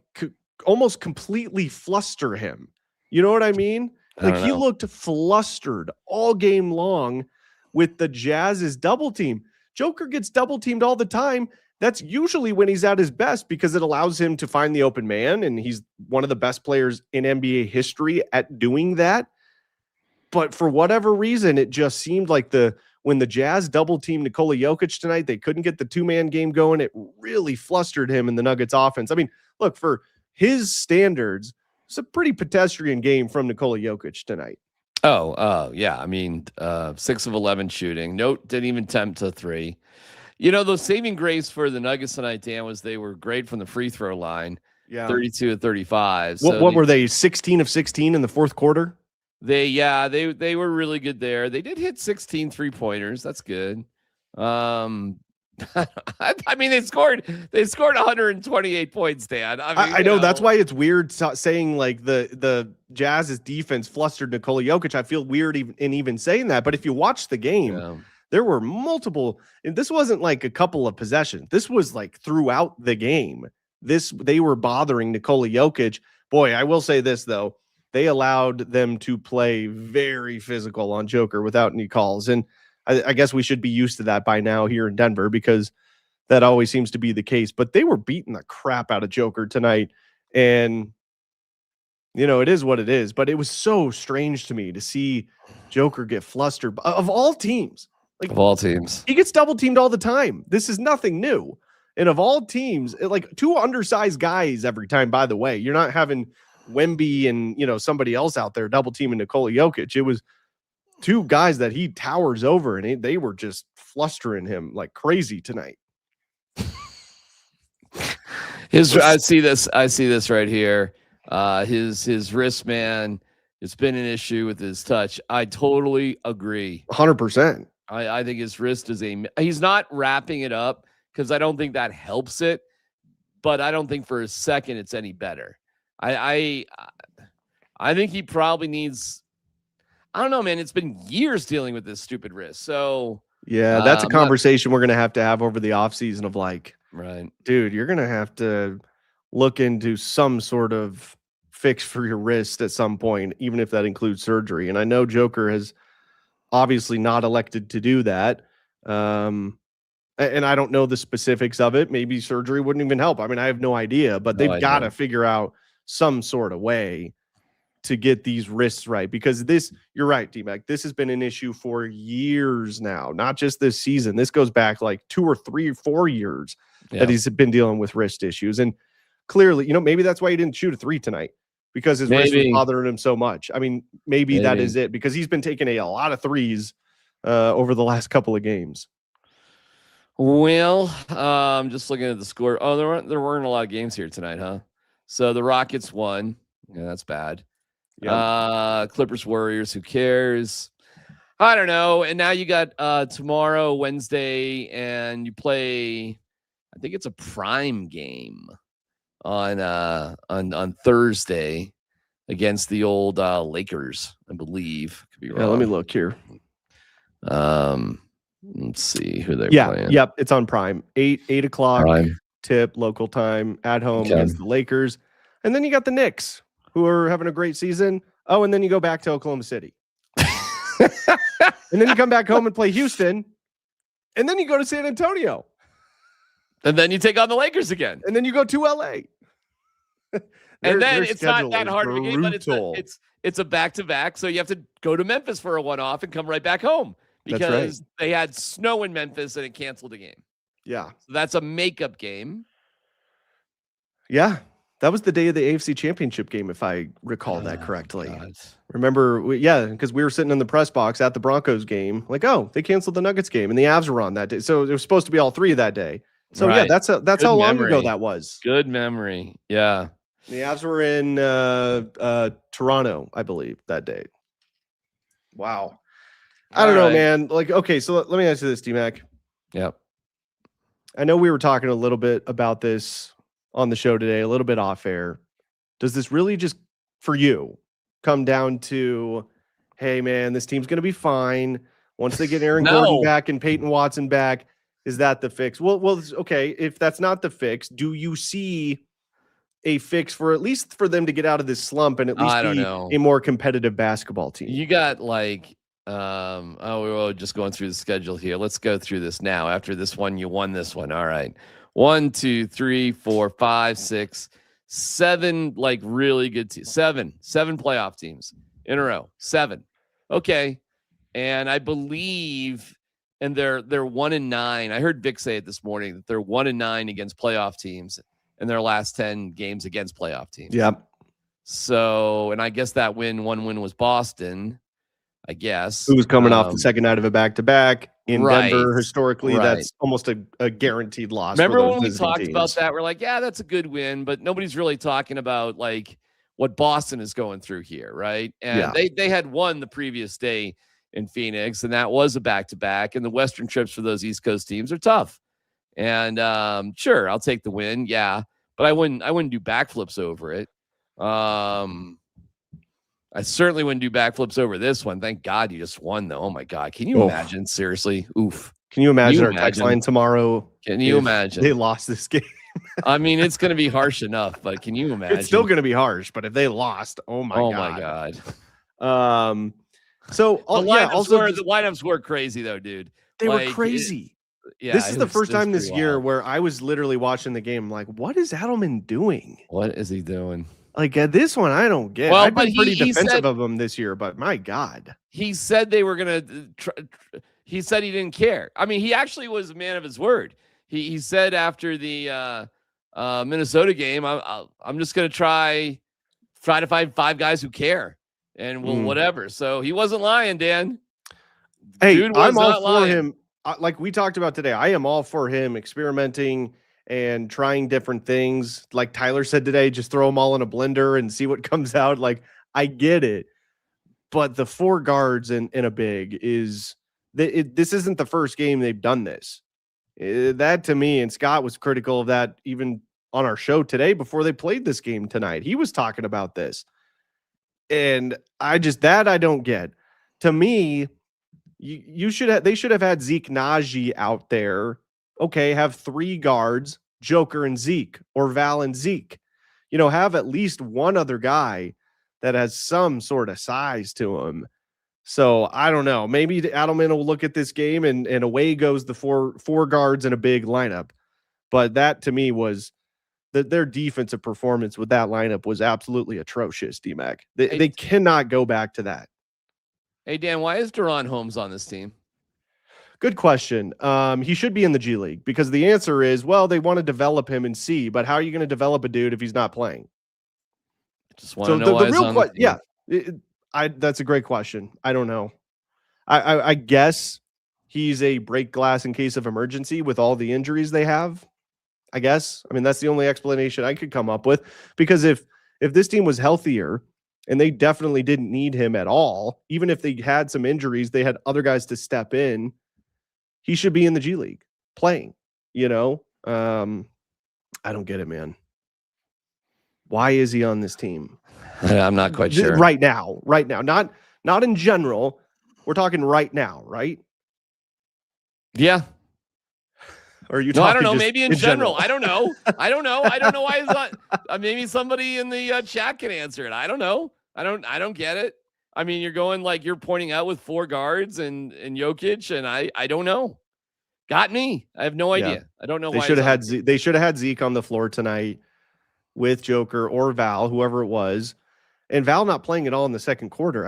almost completely fluster him? You know what I mean? Like he looked flustered all game long with the Jazz's double team. Joker gets double teamed all the time. That's usually when he's at his best because it allows him to find the open man, and he's one of the best players in NBA history at doing that. But for whatever reason, it just seemed like when the Jazz double teamed Nikola Jokic tonight, they couldn't get the two-man game going. It really flustered him in the Nuggets offense. I mean, look, for his standards, it's a pretty pedestrian game from Nikola Jokic tonight. Yeah. I mean, 6 of 11 shooting. Didn't even attempt a three. You know, the saving grace for the Nuggets tonight, Dan, was they were great from the free throw line. Yeah. 32 of 35. What were they? 16 of 16 in the fourth quarter? They were really good there. They did hit 16 3-pointers. That's good. I mean, they scored 128 points, Dan. I know that's why it's weird saying like the Jazz's defense flustered Nikola Jokic. I feel weird even saying that. But if you watch the game, there were multiple, and this wasn't like a couple of possessions. This was like throughout the game. They were bothering Nikola Jokic. Boy, I will say this though. They allowed them to play very physical on Joker without any calls. And I guess we should be used to that by now here in Denver because that always seems to be the case. But they were beating the crap out of Joker tonight. And, you know, it is what it is. But it was so strange to me to see Joker get flustered of all teams. Like, of all teams. He gets double teamed all the time. This is nothing new. And of all teams, like two undersized guys every time, by the way. You're not having Wemby and, you know, somebody else out there double teaming Nikola Jokic. It was two guys that he towers over, and they were just flustering him like crazy tonight. I see this right here. His wrist, man, it's been an issue with his touch. I totally agree. 100%. I think his wrist he's not wrapping it up because I don't think that helps it, but I don't think for a second it's any better. I think he probably needs, I don't know, man. It's been years dealing with this stupid wrist. So yeah, that's a conversation we're going to have over the offseason of like, right, dude, you're going to have to look into some sort of fix for your wrist at some point, even if that includes surgery. And I know Joker has obviously not elected to do that. And I don't know the specifics of it. Maybe surgery wouldn't even help. I mean, I have no idea, but they've got to figure out some sort of way to get these wrists right, because you're right, D-Mac, this has been an issue for years now, not just this season. This goes back like 2 or 3 or 4 years that he's been dealing with wrist issues. And clearly, you know, maybe that's why he didn't shoot a 3 tonight, because his wrist was bothering him so much. I mean, maybe that is it, because he's been taking a lot of threes over the last couple of games. Well, just looking at the score. Oh, there weren't a lot of games here tonight, huh? So the Rockets won. Yeah, that's bad. Yep. Clippers, Warriors, who cares? I don't know. And now you got tomorrow, Wednesday, and you play, I think it's a prime game on Thursday against the old Lakers, I believe. Could be wrong. Yeah, let me look here. Let's see who they're playing. Yep, it's on Prime. 8 o'clock Prime. Tip, local time, at home against the Lakers. And then you got the Knicks, who are having a great season. Oh, and then you go back to Oklahoma City. And then you come back home and play Houston. And then you go to San Antonio. And then you take on the Lakers again. And then you go to LA. And then it's not that hard of a game, but it's a back-to-back. So you have to go to Memphis for a one-off and come right back home, because they had snow in Memphis and it canceled the game. Yeah. So that's a makeup game. Yeah. That was the day of the AFC Championship game, if I recall that correctly. God. Remember, because we were sitting in the press box at the Broncos game, like, oh, they canceled the Nuggets game, and the Avs were on that day. So it was supposed to be all 3 that day. So yeah, that's how long ago that was. Good memory. Yeah. The Avs were in Toronto, I believe, that day. Wow. I don't know, All right. man. Like, okay, so let me ask you this, D-Mac. Yep. I know we were talking a little bit about this on the show today, a little bit off air. Does this really just, for you, come down to, hey, man, this team's going to be fine once they get Aaron Gordon No. back and Peyton Watson back? Is that the fix? Well, okay. If that's not the fix, do you see a fix for at least for them to get out of this slump and at least I don't be know. a more competitive basketball team? You got like, we're just going through the schedule here. Let's go through this now. After this one, you won this one. All right. 1, 2, 3, 4, 5, 6, 7, like really good teams. Seven playoff teams in a row. 7. Okay. And I believe, and they're 1-9. I heard Vic say it this morning that they're 1-9 against playoff teams in their last 10 games against playoff teams. Yep. So, and I guess that one win was Boston, I guess. Who was coming off the second night of a back-to-back in right, Denver. Historically, right. that's almost a guaranteed loss. Remember for those when we visiting talked teams. about that? We're like, yeah, that's a good win, but nobody's really talking about like what Boston is going through here, right? And they had won the previous day in Phoenix, and that was a back-to-back, and the Western trips for those East Coast teams are tough. And sure, I'll take the win, yeah, but I wouldn't do backflips over it. I certainly wouldn't do backflips over this one. Thank God you just won, though. Oh my God, can you imagine? Seriously, oof. Can you imagine our text line tomorrow? Can you imagine they lost this game? I mean, it's going to be harsh enough, but can you imagine? It's still going to be harsh, but if they lost, oh my God. So the lineups were crazy though, dude. They were crazy. This is the first time this year where I was literally watching the game. Like, what is Adelman doing? What is he doing? Like this one, I don't get. Well, I've been pretty defensive of him this year, but my God, he said they were gonna. He said he didn't care. I mean, he actually was a man of his word. He said after the Minnesota game, I'm just gonna try to find 5 guys who care, and whatever. So he wasn't lying, Dan. Hey, Dude I'm all for him. Like we talked about today, I am all for him experimenting and trying different things. Like Tyler said today, just throw them all in a blender and see what comes out. Like, I get it. But the 4 guards in a big is this isn't the first game they've done this. That to me, and Scott was critical of that even on our show today before they played this game tonight. He was talking about this. And I don't get. To me, they should have had Zeke Naji out there. Okay, have 3 guards, Joker and Zeke, or Val and Zeke. Have at least one other guy that has some sort of size to him. So I don't know. Maybe Adelman will look at this game and away goes the four guards in a big lineup. But that to me was their defensive performance with that lineup was absolutely atrocious, D-Mac. They cannot go back to that. Hey, Dan, why is Deron Holmes on this team? Good question. He should be in the G League because the answer is, well, they want to develop him and see, but how are you going to develop a dude if he's not playing? Just want to know why he's on the team. Yeah, that's a great question. I don't know. I guess he's a break glass in case of emergency with all the injuries they have. I guess. I mean, that's the only explanation I could come up with because if this team was healthier and they definitely didn't need him at all, even if they had some injuries, they had other guys to step in. He should be in the G League playing, I don't get it, man. Why is he on this team? I'm not quite sure. Right now, not in general. We're talking right now, right? Yeah. Or you? No, I don't know. Maybe in general. I don't know. I don't know why he's on. Maybe somebody in the chat can answer it. I don't know. I don't get it. I mean, you're going like you're pointing out with 4 guards and Jokic, and I don't know. Got me. I have no idea. Yeah. I don't know why. They should have had Zeke on the floor tonight with Joker or Val, whoever it was, and Val not playing at all in the second quarter.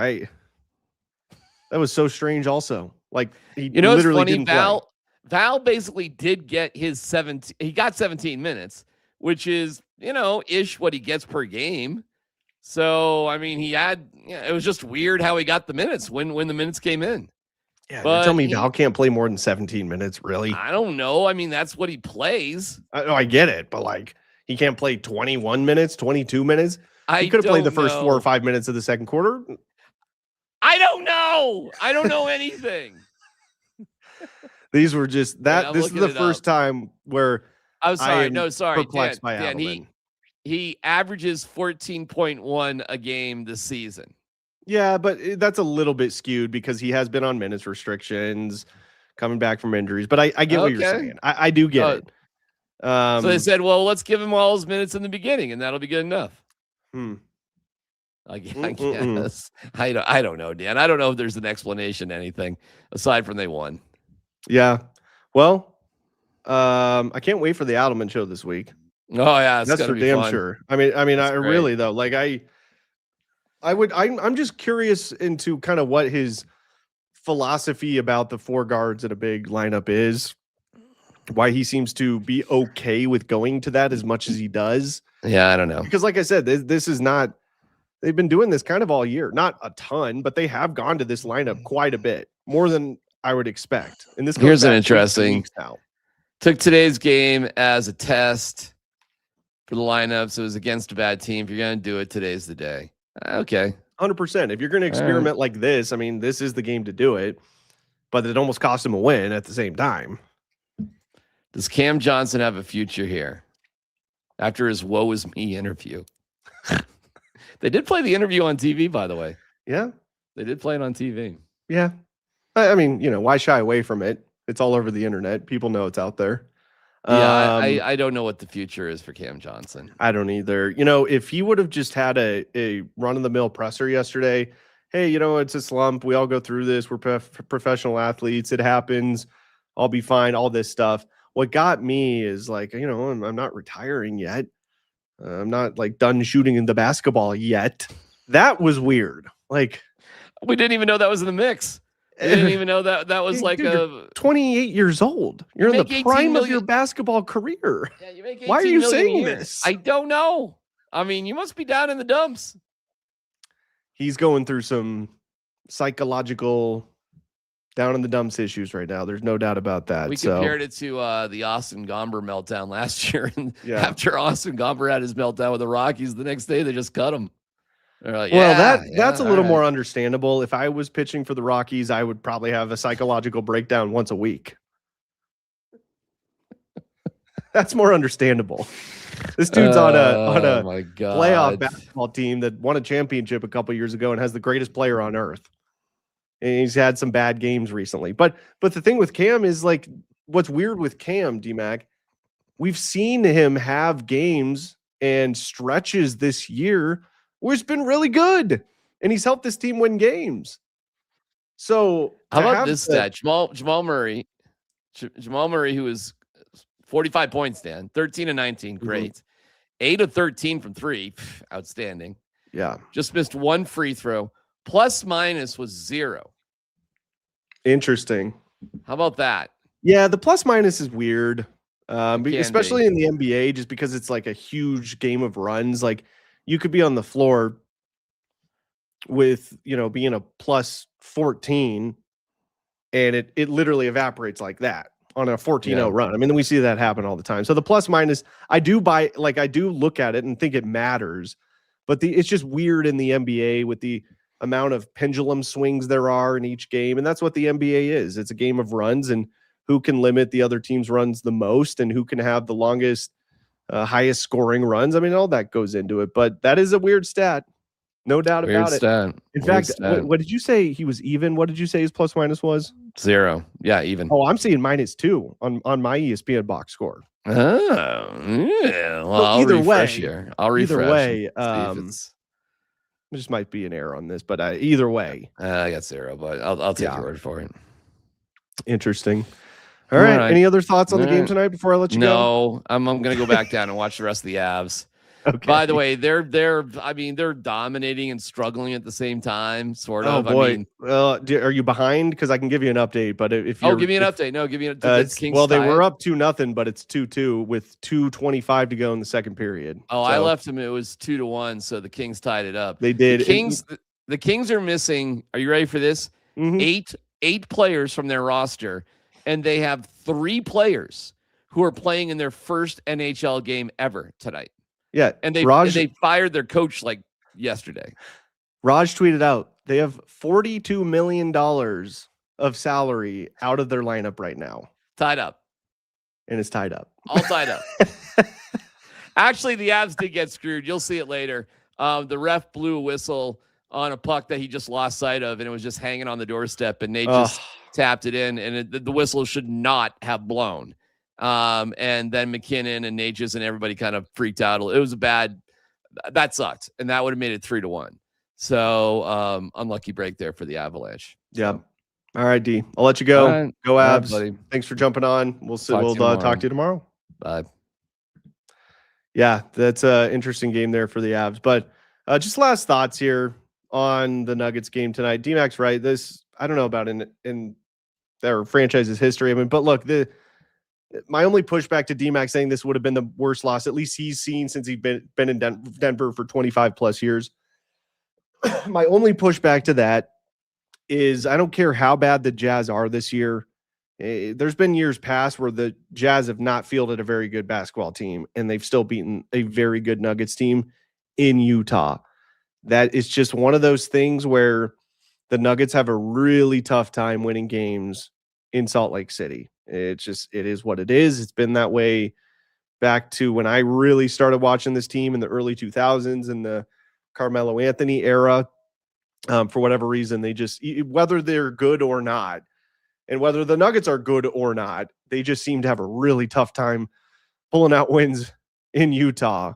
That was so strange. Also, like he literally didn't play. Val basically did get his 17. He got 17 minutes, which is ish what he gets per game. So, I mean, it was just weird how he got the minutes when the minutes came in. Yeah, but tell me Val can't play more than 17 minutes, really? I don't know. I mean, that's what he plays. I get it, but like he can't play 21 minutes, 22 minutes. He could have played the first 4 or 5 minutes of the second quarter. I don't know. I don't know anything. These were just that. I'm This is looking the it first up. time where I'm I sorry. am No, sorry. perplexed by Dan, Adelman. he averages 14.1 a game this season. Yeah, but that's a little bit skewed because he has been on minutes restrictions, coming back from injuries. But I get what you're Okay. saying. I do get it. So they said, well, let's give him all his minutes in the beginning, and that'll be good enough. I guess. I don't know, Dan. I don't know if there's an explanation to anything aside from they won. Yeah. Well, I can't wait for the Adelman show this week. Oh yeah, that's for damn fun. sure. I mean, I really though, like I'm just curious into kind of what his philosophy about the four guards at a big lineup is. Why he seems to be okay with going to that as much as he does. Yeah, I don't know. Because like I said, this is not, they've been doing this kind of all year. Not a ton, but they have gone to this lineup quite a bit, more than I would expect. And this goes Here's an back interesting weeks now. Took today's game as a test for the lineups. It was against a bad team. If you're going to do it, today's the day. Okay. 100%. If you're going to experiment like this, I mean, this is the game to do it, but it almost cost him a win at the same time. Does Cam Johnson have a future here after his woe is me interview? They did play the interview on TV, by the way. Yeah. They did play it on TV. Yeah. I mean, why shy away from it? It's all over the internet. People know it's out there. Yeah, I don't know what the future is for Cam Johnson. I don't either. If he would have just had a run-of-the-mill presser yesterday, hey, it's a slump. We all go through this. We're professional athletes. It happens. I'll be fine. All this stuff. What got me is like, I'm not retiring yet. I'm not like done shooting in the basketball yet. That was weird. Like, we didn't even know that was in the mix. We didn't even know that was like dude, 28 years old. You're in the prime of your basketball career. Yeah, you make Why are you saying this? I don't know. I mean, you must be down in the dumps. He's going through some psychological down in the dumps issues right now. There's no doubt about that. We compared it to the Austin Gomber meltdown last year. And yeah. After Austin Gomber had his meltdown with the Rockies, the next day they just cut him. Like, well, that's a little more understandable. If I was pitching for the Rockies, I would probably have a psychological breakdown once a week. That's more understandable. This dude's on a playoff basketball team that won a championship a couple years ago and has the greatest player on earth. And he's had some bad games recently. But the thing with Cam is like, what's weird with Cam, D-Mac, we've seen him have games and stretches this year where it's been really good. And he's helped this team win games. So how about this stat? Jamal Murray, who is 45 points, Dan, 13 and 19. Great. Mm-hmm. 8 of 13 from 3. Outstanding. Yeah. Just missed one free throw. Plus minus was 0. Interesting. How about that? Yeah, the plus minus is weird. Especially in the NBA, just because it's like a huge game of runs. Like you could be on the floor with, being a plus 14 and it literally evaporates like that on a 14-0 run. I mean, we see that happen all the time. So the plus minus, I do look at it and think it matters, but it's just weird in the NBA with the amount of pendulum swings there are in each game. And that's what the NBA is. It's a game of runs and who can limit the other team's runs the most and who can have the longest, highest scoring runs. I mean, all that goes into it, but that is a weird stat. No doubt about it. In fact, what did you say he was even? What did you say his plus minus was? 0. Yeah, even. Oh, I'm seeing -2 on my ESPN box score. Oh, yeah. Well, I'll refresh here. I'll refresh. Either way, there just might be an error on this, but either way, I got 0, but I'll take your word for it. Interesting. All right. Any other thoughts on the game tonight before I let you go? No, I'm going to go back down and watch the rest of the Avs. Okay. By the way, they're dominating and struggling at the same time, sort of. Oh boy. Are you behind? Because I can give you an update, but if you give me an update. No, give me an well, they were up 2-0, but it's 2-2 with 2:25 to go in the second period. Oh, so I left them. It was 2-1, so the Kings tied it up. They did. The Kings are missing. Are you ready for this? Mm-hmm. Eight players from their roster, and they have 3 players who are playing in their first NHL game ever tonight. Yeah, and they fired their coach like yesterday. Raj tweeted out They have $42 million of salary out of their lineup right now. Tied up. And it's tied up. All tied up. Actually, the Avs did get screwed. You'll see it later. The ref blew a whistle on a puck that he just lost sight of, and it was just hanging on the doorstep, and they just tapped it in, and the whistle should not have blown. And then McKinnon and Natchez and everybody kind of freaked out. It was that sucked, and that would have made it 3-1. So unlucky break there for the Avalanche. Yeah. All right, D. I'll let you go. Right. Go Avs. Buddy. Thanks for jumping on. We'll talk to you tomorrow. Bye. Yeah, that's an interesting game there for the Avs. But just last thoughts here on the Nuggets game tonight. D-Mac's right. This, I don't know about in their franchise's history. I mean, but look, my only pushback to D-Mac saying this would have been the worst loss, at least he's seen since he's been in Denver for 25 plus years. My only pushback to that is I don't care how bad the Jazz are this year. There's been years past where the Jazz have not fielded a very good basketball team, and they've still beaten a very good Nuggets team in Utah. That is just one of those things where the Nuggets have a really tough time winning games in Salt Lake City. It is what it is. It's been that way back to when I really started watching this team in the early 2000s in the Carmelo Anthony era. For whatever reason, they just, whether they're good or not, and whether the Nuggets are good or not, they just seem to have a really tough time pulling out wins in Utah.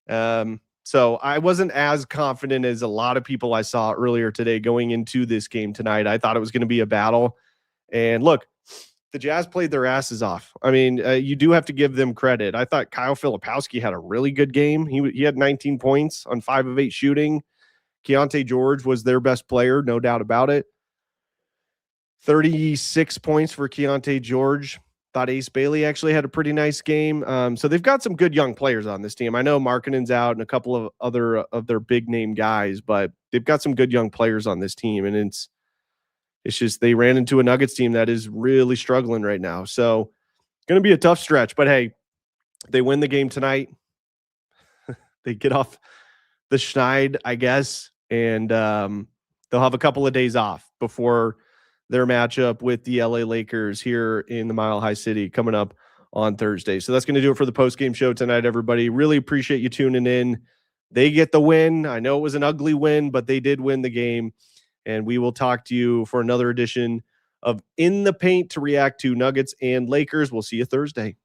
So I wasn't as confident as a lot of people I saw earlier today going into this game tonight. I thought it was going to be a battle. And look, the Jazz played their asses off. I mean, you do have to give them credit. I thought Kyle Filipowski had a really good game. He had 19 points on 5 of 8 shooting. Keontae George was their best player, no doubt about it. 36 points for Keontae George. Thought Ace Bailey actually had a pretty nice game. So they've got some good young players on this team. I know Markkanen's out and a couple of other of their big name guys, but they've got some good young players on this team. And it's just they ran into a Nuggets team that is really struggling right now. So it's going to be a tough stretch. But hey, they win the game tonight. They get off the schneid, I guess, and they'll have a couple of days off before their matchup with the LA Lakers here in the Mile High City coming up on Thursday. So that's going to do it for the post-game show tonight, everybody. Really appreciate you tuning in. They get the win. I know it was an ugly win, but they did win the game. And we will talk to you for another edition of In the Paint to react to Nuggets and Lakers. We'll see you Thursday.